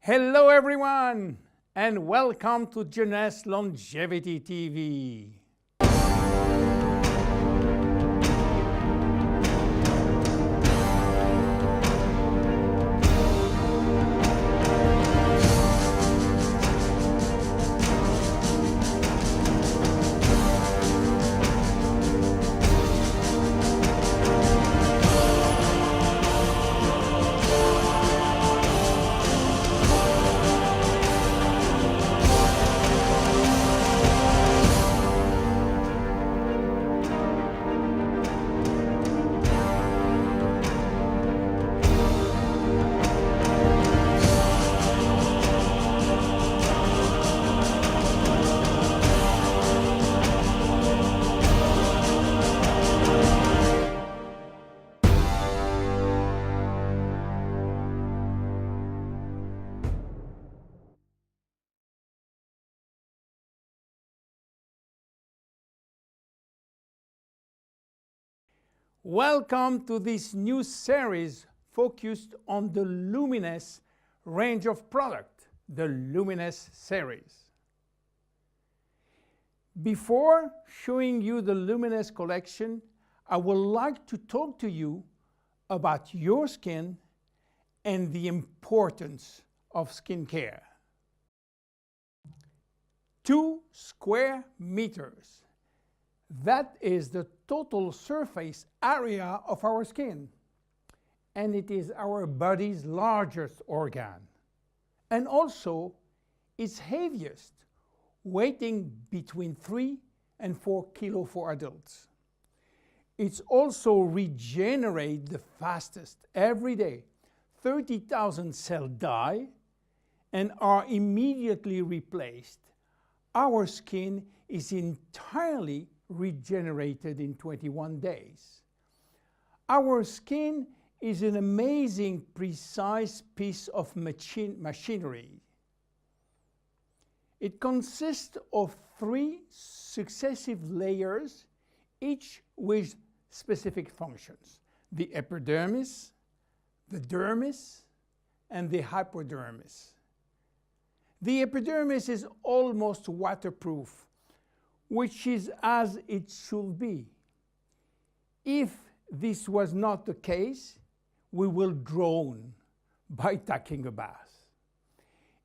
Hello everyone, and welcome to Jeunesse Longevity TV. Welcome to this new series focused on the Luminesce range of product, the Luminesce series. Before showing you the Luminesce collection, I would like to talk to you about your skin and the importance of skincare. 2 square meters. That is the total surface area of our skin, and it is our body's largest organ, and also its heaviest, weighing between 3 and 4 kilos for adults. It's also regenerates the fastest. Every day, 30,000 cells die and are immediately replaced. Our skin is entirely regenerated in 21 days. Our skin is an amazing, precise piece of machinery. It consists of 3 successive layers, each with specific functions: the epidermis, the dermis, and the hypodermis. The epidermis is almost waterproof, which is as it should be. If this was not the case, we will drown by taking a bath.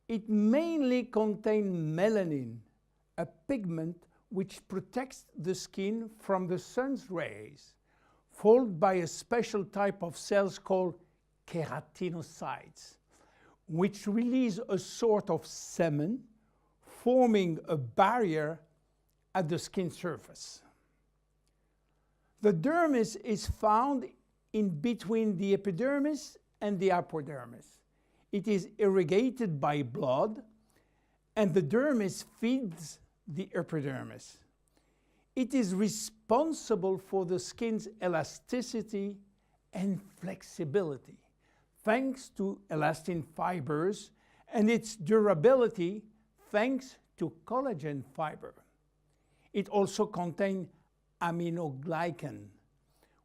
It mainly contains melanin, a pigment which protects the skin from the sun's rays, followed by a special type of cells called keratinocytes, which release a sort of semen, forming a barrier at the skin surface. The dermis is found in between the epidermis and the hypodermis. It is irrigated by blood, and the dermis feeds the epidermis. It is responsible for the skin's elasticity and flexibility, thanks to elastin fibers, and its durability, thanks to collagen fiber. It also contains aminoglycan,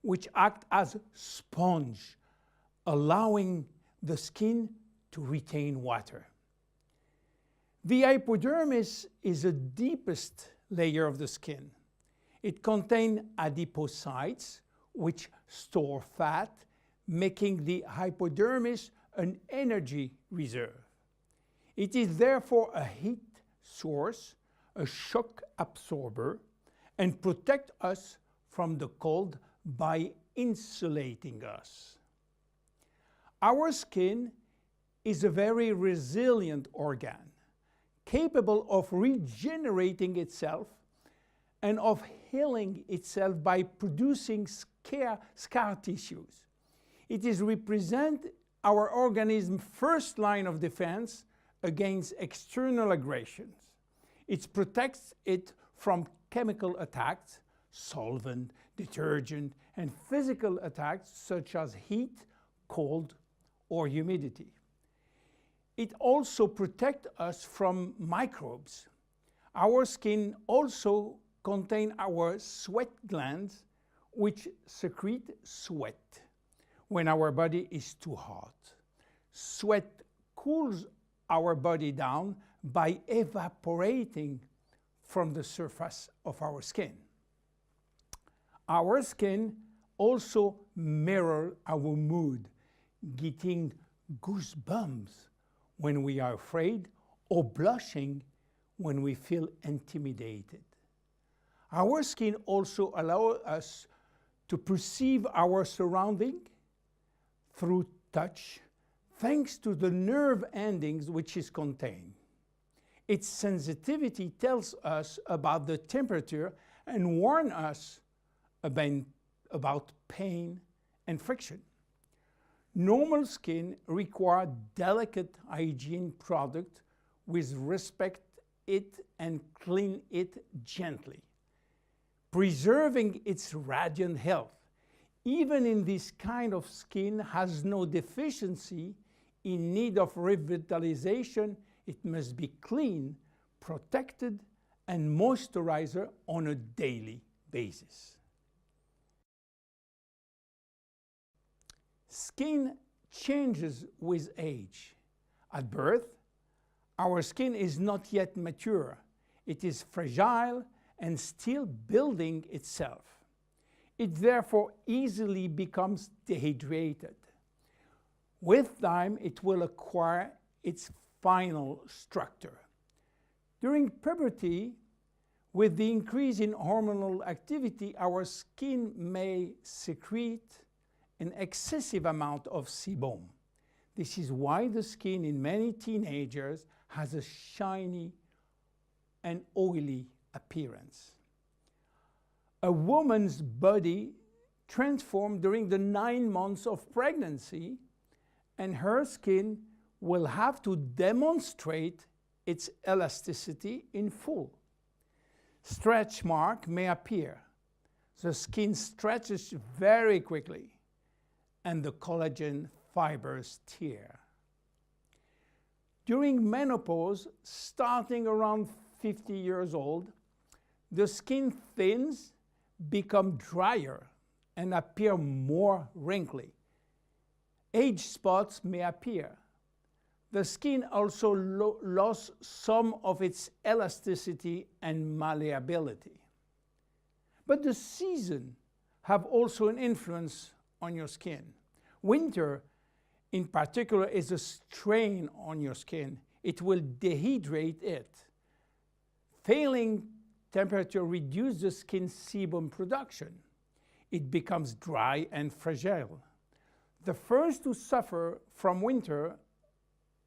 which act as sponge, allowing the skin to retain water. The hypodermis is the deepest layer of the skin. It contains adipocytes, which store fat, making the hypodermis an energy reserve. It is therefore a heat source, a shock absorber, and protect us from the cold by insulating us. Our skin is a very resilient organ, capable of regenerating itself and of healing itself by producing scar tissues. It is represent our organism's first line of defense against external aggressions. It protects it from chemical attacks, solvent, detergent, and physical attacks such as heat, cold, or humidity. It also protects us from microbes. Our skin also contains our sweat glands, which secrete sweat when our body is too hot. Sweat cools our body down by evaporating from the surface of our skin. Our skin also mirrors our mood, getting goosebumps when we are afraid or blushing when we feel intimidated. Our skin also allows us to perceive our surrounding through touch, thanks to the nerve endings which is contained. Its sensitivity tells us about the temperature and warns us about pain and friction. Normal skin requires delicate hygiene product with respect it and clean it gently, preserving its radiant health. Even in this kind of skin has no deficiency in need of revitalization, it must be clean, protected, and moisturized on a daily basis. Skin changes with age. At birth, our skin is not yet mature. It is fragile and still building itself. It therefore easily becomes dehydrated. With time, it will acquire its final structure. During puberty, with the increase in hormonal activity, our skin may secrete an excessive amount of sebum. This is why the skin in many teenagers has a shiny and oily appearance. A woman's body transforms during the 9 months of pregnancy, and her skin will have to demonstrate its elasticity in full. Stretch marks may appear. The skin stretches very quickly, and the collagen fibers tear. During menopause, starting around 50 years old, the skin thins, become drier, and appear more wrinkly. Age spots may appear. The skin also lost some of its elasticity and malleability. But the seasons have also an influence on your skin. Winter, in particular, is a strain on your skin. It will dehydrate it. Failing temperature reduces the skin sebum production. It becomes dry and fragile. The first to suffer from winter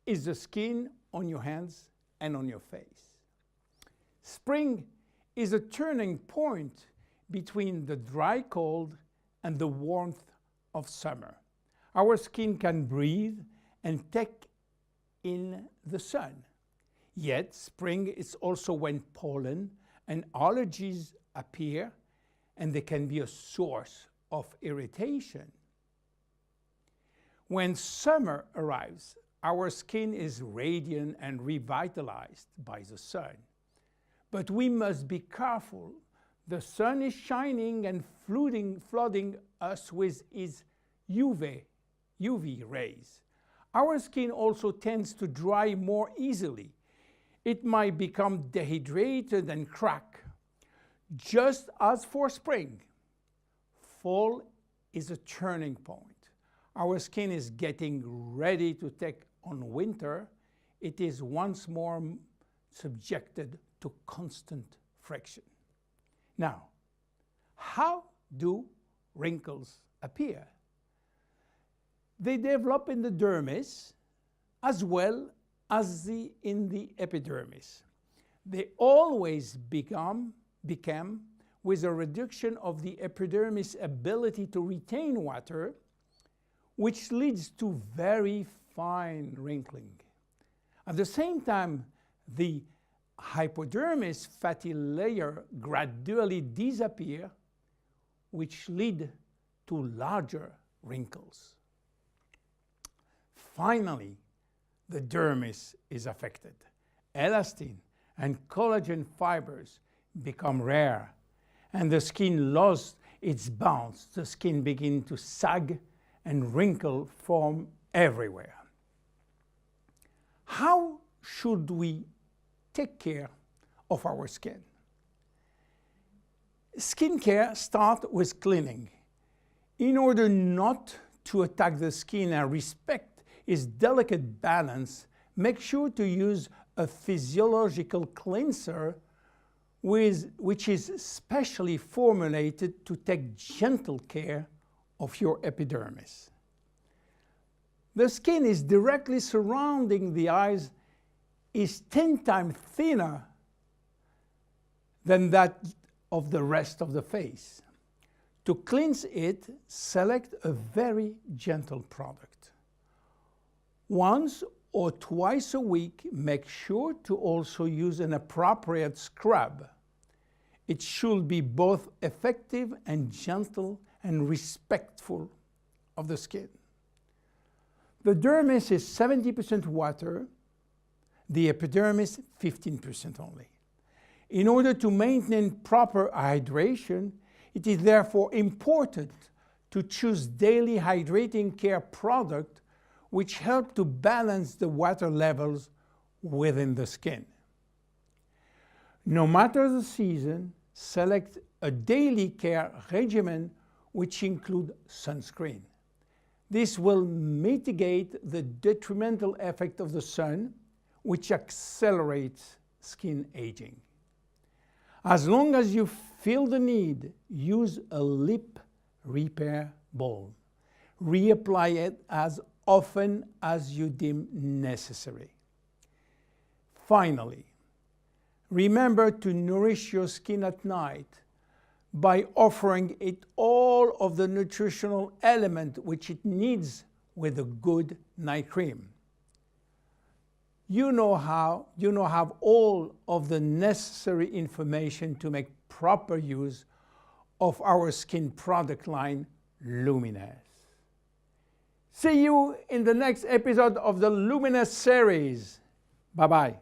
is the skin on your hands and on your face. Spring is a turning point between the dry cold and the warmth of summer. Our skin can breathe and take in the sun. Yet spring is also when pollen and allergies appear, and they can be a source of irritation. When summer arrives, our skin is radiant and revitalized by the sun. But we must be careful. The sun is shining and flooding us with its UV rays. Our skin also tends to dry more easily. It might become dehydrated and crack. Just as for spring, fall is a turning point. Our skin is getting ready to take on winter. It is once more subjected to constant friction. Now, how do wrinkles appear? They develop in the dermis as well as in the epidermis. They always become with a reduction of the epidermis' ability to retain water, which leads to very fine wrinkling. At the same time, the hypodermis fatty layer gradually disappear, which lead to larger wrinkles. Finally, the dermis is affected. Elastin and collagen fibers become rare, and the skin loses its bounce. The skin begins to sag and wrinkles form everywhere. How should we take care of our skin? Skincare starts with cleaning. In order not to attack the skin and respect its delicate balance, make sure to use a physiological cleanser which is specially formulated to take gentle care of your epidermis. The skin is directly surrounding the eyes is 10 times thinner than that of the rest of the face. To cleanse it, select a very gentle product. Once or twice a week, make sure to also use an appropriate scrub. It should be both effective and gentle and respectful of the skin. The dermis is 70% water, the epidermis 15% only. In order to maintain proper hydration, it is therefore important to choose daily hydrating care products which help to balance the water levels within the skin. No matter the season, select a daily care regimen which includes sunscreen. This will mitigate the detrimental effect of the sun, which accelerates skin aging. As long as you feel the need, use a lip repair balm. Reapply it as often as you deem necessary. Finally, remember to nourish your skin at night by offering it all of the nutritional element which it needs with a good night cream. You now have all of the necessary information to make proper use of our skin product line, Luminesce. See you in the next episode of the Luminesce series. Bye-bye.